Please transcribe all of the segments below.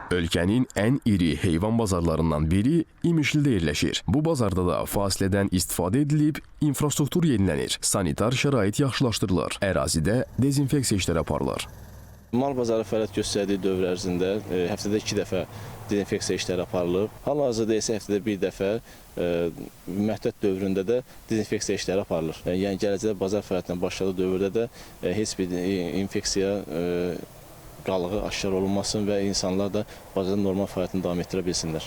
Ölkənin ən iri heyvan bazarlarından biri İmişlidə yerləşir. Bu bazarda da fasilədən istifadə edilib, infrastruktur yenilənir, sanitar şərait yaxşılaşdırılır, ərazidə dezinfeksiya işləri aparılır. Mal bazarı fəaliyyət göstərdiyi dövr ərzində həftədə 2 dəfə dezinfeksiya işləri aparılıb. Hal-hazırda isə həftədə 1 dəfə müəhdət dövründə də dezinfeksiya işləri aparılır. Yəni gələcəkdə bazar fəaliyyətinə başladığı dövrdə də heç bir infeksiya qalığı aşkar olunmasın və insanlar da bazarda normal fəaliyyətini davam etdirə bilsinlər.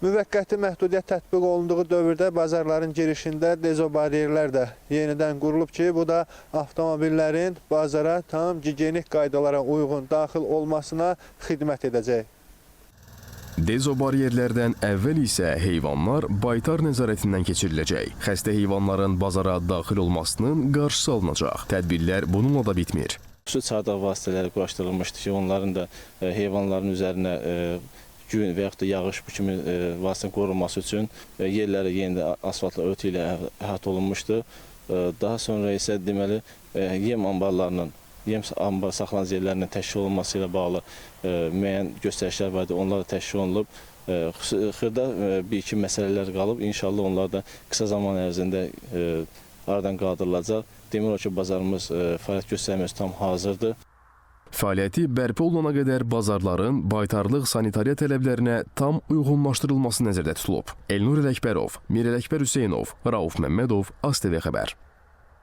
Müvəqqəti məhdudiyyət tətbiq olunduğu dövrdə bazarların girişində dezobariyerlər də yenidən qurulub ki, bu da avtomobillərin bazara tam gigiyenik qaydalara uyğun daxil olmasına xidmət edəcək. Dezobariyerlərdən əvvəl isə heyvanlar baytar nəzarətindən keçiriləcək. Xəstə heyvanların bazara daxil olmasının qarşısı alınacaq. Tədbirlər bununla da bitmir. Xüsusi çardaq vasitələri quraşdırılmışdır ki, onların da heyvanların üzərinə gün və yaxud da yağış bu kimi vasitənin qorunması üçün yerləri yenidə asfaltla örtü ilə əhatə olunmuşdur. Daha sonra isə deməli yem anbarlarının, yem anbar saxlanıcı yerlərinin təşkil olunması ilə bağlı müəyyən göstərişlər var idi. Onlar da təşkil olunub. Xırda bir-iki məsələlər qalıb. İnşallah onlar da qısa zaman ərzində aradan qaldırılacaq. Demək olar ki, bazarımız fəaliyyət göstərməsi tam hazırdır. Fəaliyyəti bərpa olunana qədər bazarların baytarlıq sanitariya tələblərinə tam uyğunlaşdırılması nəzərdə tutulub. Elnur Ələkbərov, Mir Ələkbər Hüseynov, Rauf Məmmədov, ASTV Xəbər.